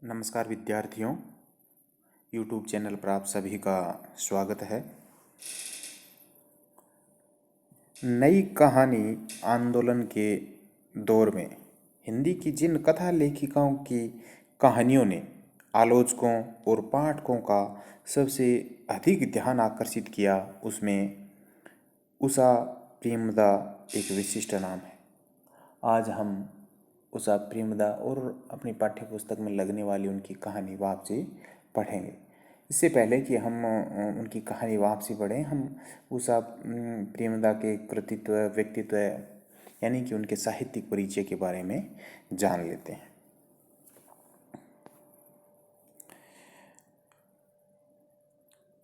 नमस्कार विद्यार्थियों, YouTube channel पर आप सभी का स्वागत है। नई कहानी आंदोलन के दौर में हिंदी की जिन कथा लेखिकाओं की कहानियों ने आलोचकों और पाठकों का सबसे अधिक ध्यान आकर्षित किया, उसमें उषा प्रेमदा एक विशिष्ट नाम है। आज हम उषा प्रेमदा और अपनी पाठ्य पुस्तक में लगने वाली उनकी कहानी वापसी पढ़ेंगे। इससे पहले कि हम उनकी कहानी वापसी पढ़ें, हम उषा प्रेमदा के कृतित्व, व्यक्तित्व यानी कि उनके साहित्यिक परिचय के बारे में जान लेते हैं।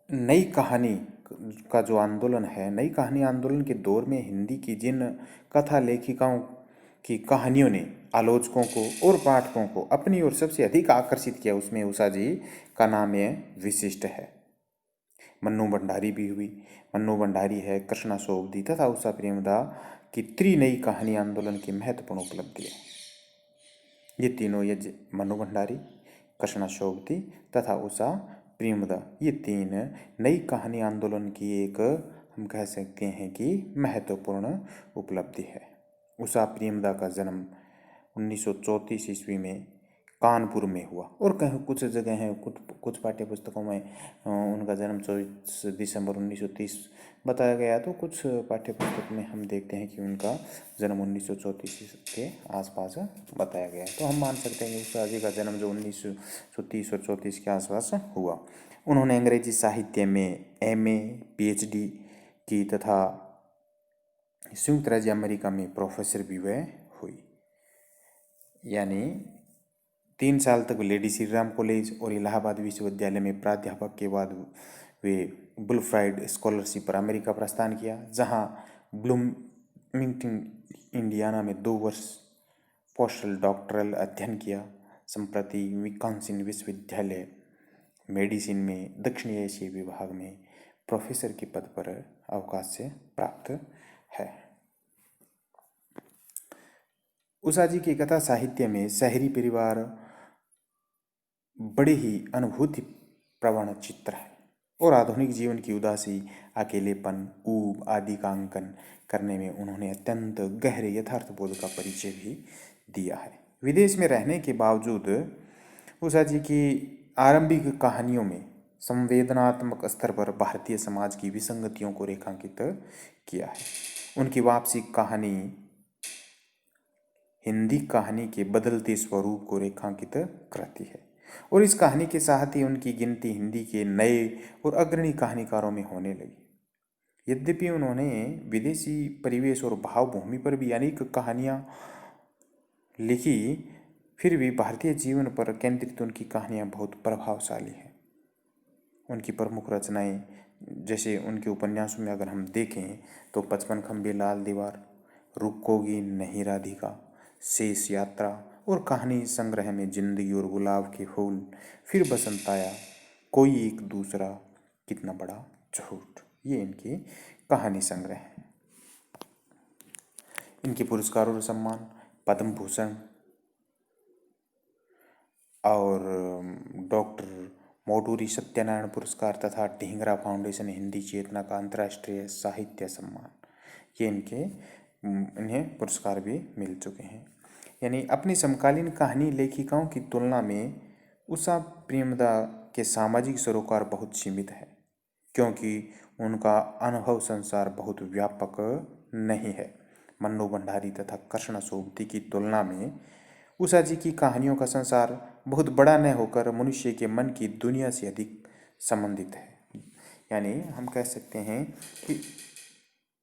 नई कहानी का जो आंदोलन है, नई कहानी आंदोलन के दौर में हिंदी की जिन कथा लेखिकाओं की कहानियों ने आलोचकों को और पाठकों को अपनी ओर सबसे अधिक आकर्षित किया, उसमें उषा जी का नाम ये विशिष्ट है। मन्नू भंडारी भी हुई, मन्नू भंडारी है, कृष्णा सोबती तथा उषा प्रेमदा की त्रिनई कहानी आंदोलन की महत्वपूर्ण उपलब्धि है। ये तीनों, ये मन्नू भंडारी, कृष्णा सोबती तथा उषा प्रेमदा, ये तीन नई कहानी आंदोलन की एक, हम कह सकते हैं कि महत्वपूर्ण उपलब्धि है। उषा प्रेमदा का जन्म 1934 ईस्वी में कानपुर में हुआ, और कहीं कुछ जगह हैं, कुछ पाठ्य पुस्तकों में उनका जन्म 24 दिसंबर 1930 बताया गया, तो कुछ पाठ्य पुस्तक में हम देखते हैं कि उनका जन्म 1934 के आसपास बताया गया है। तो हम मान सकते हैं कि उषा जी का जन्म जो 1930 और 34 के आसपास हुआ। उन्होंने अंग्रेजी साहित्य में MA PhD की तथा संयुक्त राज्य अमेरिका में प्रोफेसर भी वह हुई। यानी 3 साल तक लेडी श्री राम कॉलेज और इलाहाबाद विश्वविद्यालय में प्राध्यापक के बाद वे बुलफ्राइड स्कॉलरशिप पर अमेरिका प्रस्थान किया, जहां ब्लूमिंगटन इंडियाना में 2 वर्ष पोस्टल डॉक्टरल अध्ययन किया। संप्रति विस्कॉन्सिन विश्वविद्यालय मेडिसिन में दक्षिण एशियाई विभाग में प्रोफेसर के पद पर अवकाश से प्राप्त है। उषा जी की कथा साहित्य में शहरी परिवार बड़े ही अनुभूति प्रवण चित्र है, और आधुनिक जीवन की उदासी, अकेलेपन, ऊब आदि का अंकन करने में उन्होंने अत्यंत गहरे यथार्थबोध का परिचय भी दिया है। विदेश में रहने के बावजूद उषा जी की आरंभिक कहानियों में संवेदनात्मक स्तर पर भारतीय समाज की विसंगतियों को रेखांकित किया है। उनकी वापसी कहानी हिंदी कहानी के बदलते स्वरूप को रेखांकित करती है, और इस कहानी के साथ ही उनकी गिनती हिंदी के नए और अग्रणी कहानीकारों में होने लगी। यद्यपि उन्होंने विदेशी परिवेश और भावभूमि पर भी अनेक कहानियाँ लिखी, फिर भी भारतीय जीवन पर केंद्रित उनकी कहानियाँ बहुत प्रभावशाली हैं। उनकी प्रमुख रचनाएं, जैसे उनके उपन्यासों में अगर हम देखें तो 55 खंबे लाल दीवार, रुकोगी नहीं राधिका, शेष यात्रा, और कहानी संग्रह में जिंदगी और गुलाब के फूल, फिर बसंत आया, कोई एक दूसरा, कितना बड़ा झूठ, ये इनकी कहानी संग्रह है। इनके पुरस्कार और सम्मान पद्म भूषण और डॉक्टर मोटूरी सत्यनारायण पुरस्कार तथा ढींगरा फाउंडेशन हिंदी चेतना का अंतर्राष्ट्रीय साहित्य सम्मान, ये इन्हें पुरस्कार भी मिल चुके हैं। यानी अपनी समकालीन कहानी लेखिकाओं की तुलना में उषा प्रेमदा के सामाजिक सरोकार बहुत सीमित है, क्योंकि उनका अनुभव संसार बहुत व्यापक नहीं है। मन्नू भंडारी तथा कृष्णा सोबती की तुलना में उषा जी की कहानियों का संसार बहुत बड़ा न होकर मनुष्य के मन की दुनिया से अधिक संबंधित है। यानी हम कह सकते हैं कि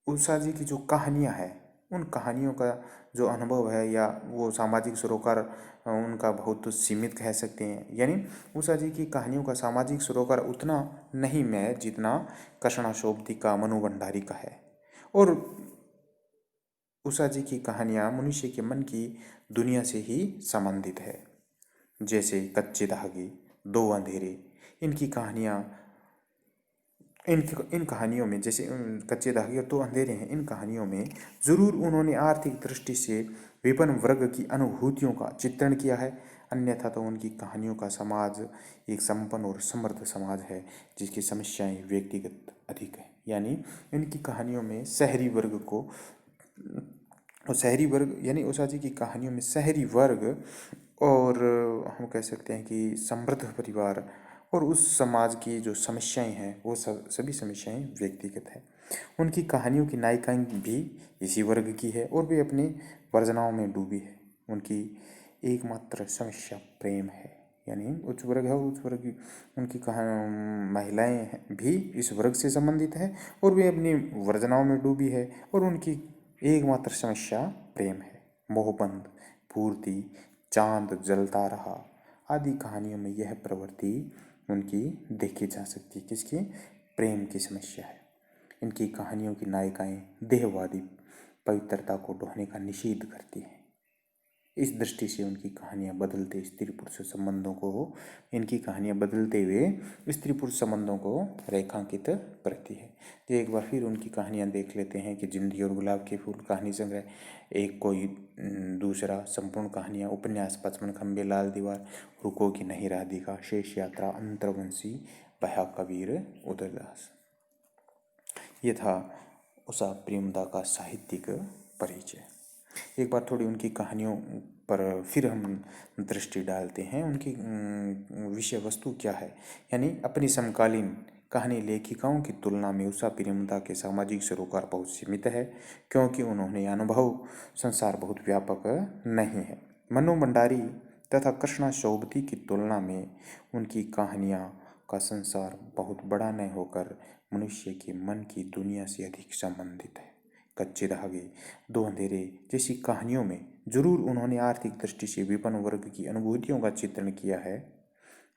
उषा जी की जो कहानियाँ हैं, उन कहानियों का जो अनुभव है या वो सामाजिक सरोकार उनका बहुत सीमित कह सकते हैं। यानी उषा जी की कहानियों का सामाजिक सरोकार उतना नहीं है जितना कृष्णा सोबती का, मनु भंडारी का है। और उषा जी की कहानियाँ मनुष्य के मन की दुनिया से ही संबंधित है, जैसे कच्चे धागे, दो अंधेरे। इनकी कहानियाँ, इन कहानियों में, जैसे कच्चे धागे और दो अंधेरे हैं, इन कहानियों में ज़रूर उन्होंने आर्थिक दृष्टि से विपन्न वर्ग की अनुभूतियों का चित्रण किया है। अन्यथा तो उनकी कहानियों का समाज एक संपन्न और समृद्ध समाज है जिसकी समस्याएं व्यक्तिगत अधिक है। यानी इनकी कहानियों में शहरी वर्ग को, और शहरी वर्ग यानी उषा जी की कहानियों में शहरी वर्ग और हम कह सकते हैं कि समृद्ध परिवार और उस समाज की जो समस्याएं हैं वो सभी समस्याएं व्यक्तिगत हैं। उनकी कहानियों की नायिकाएं भी इसी वर्ग की है और वे अपनी वर्जनाओं में डूबी है। उनकी एकमात्र समस्या प्रेम है। यानी उच्च वर्ग है और उच्च वर्ग की उनकी महिलाएं भी इस वर्ग से संबंधित है और वे अपनी वर्जनाओं में डूबी है और उनकी एकमात्र समस्या प्रेम है। मोहबंद, पूर्ति, चांद जलता रहा आदि कहानियों में यह प्रवृत्ति उनकी देखी जा सकती है। किसकी? प्रेम की समस्या है। इनकी कहानियों की नायिकाएं देहवादी पवित्रता को ढोने का निषेध करती हैं। इस दृष्टि से उनकी कहानियाँ बदलते स्त्री पुरुष संबंधों को इनकी कहानियाँ बदलते हुए स्त्री पुरुष संबंधों को रेखांकित करती है। तो एक बार फिर उनकी कहानियाँ देख लेते हैं कि जिंदगी और गुलाब के फूल कहानी संग्रह, एक कोई दूसरा, संपूर्ण कहानियाँ, उपन्यास 55 खंबे, लाल दीवार, रुको कि नहीं राधिका, शेष यात्रा, अंतर्वंशी, बहा कबीर, उदयदास। ये था उषा प्रेमदा का साहित्यिक परिचय। एक बार थोड़ी उनकी कहानियों पर फिर हम दृष्टि डालते हैं। उनकी विषय वस्तु क्या है। यानी अपनी समकालीन कहानी लेखिकाओं की तुलना में उषा प्रेमदा के सामाजिक सरोकार बहुत सीमित है क्योंकि उन्होंने अनुभव संसार बहुत व्यापक नहीं है। मनु भंडारी तथा कृष्णा शोभती की तुलना में उनकी कहानियाँ का संसार बहुत बड़ा न होकर मनुष्य के मन की दुनिया से अधिक संबंधित है। कच्चे धागे, दो अंधेरे जैसी कहानियों में जरूर उन्होंने आर्थिक दृष्टि से विपन्न वर्ग की अनुभूतियों का चित्रण किया है,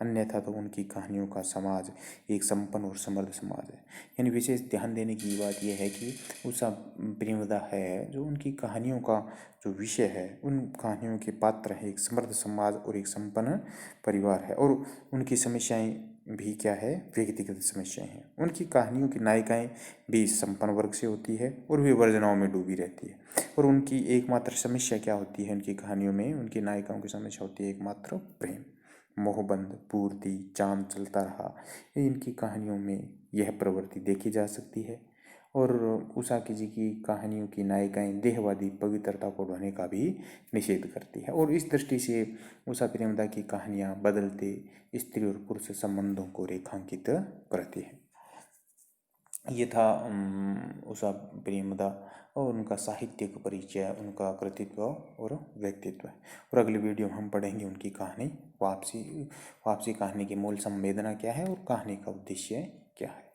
अन्यथा तो उनकी कहानियों का समाज एक संपन्न और समृद्ध समाज है। यानी विशेष ध्यान देने की बात यह है कि उषा प्रेमदा है जो उनकी कहानियों का जो विषय है, उन कहानियों के पात्र है एक समृद्ध समाज और एक संपन्न परिवार है और उनकी समस्याएं भी क्या है, व्यक्तिगत समस्याएं हैं। उनकी कहानियों की नायिकाएं भी संपन्न वर्ग से होती है और वे वर्जनाओं में डूबी रहती है और उनकी एकमात्र समस्या क्या होती है, उनकी कहानियों में उनकी नायिकाओं की समस्या होती है एकमात्र प्रेम। मोहबंद, पूर्ति, चांद चलता रहा, इनकी कहानियों में यह प्रवृत्ति देखी जा सकती है और उषा जी की कहानियों की नायिकाएं देहवादी पवित्रता को ढोने का भी निषेध करती है और इस दृष्टि से उषा प्रेमदा की कहानियाँ बदलते स्त्री और पुरुष संबंधों को रेखांकित करती है। ये था उषा प्रेमदा और उनका साहित्यिक परिचय, उनका कृतित्व और व्यक्तित्व। और अगले वीडियो में हम पढ़ेंगे उनकी कहानी वापसी। वापसी कहानी की मूल संवेदना क्या है और कहानी का उद्देश्य क्या है।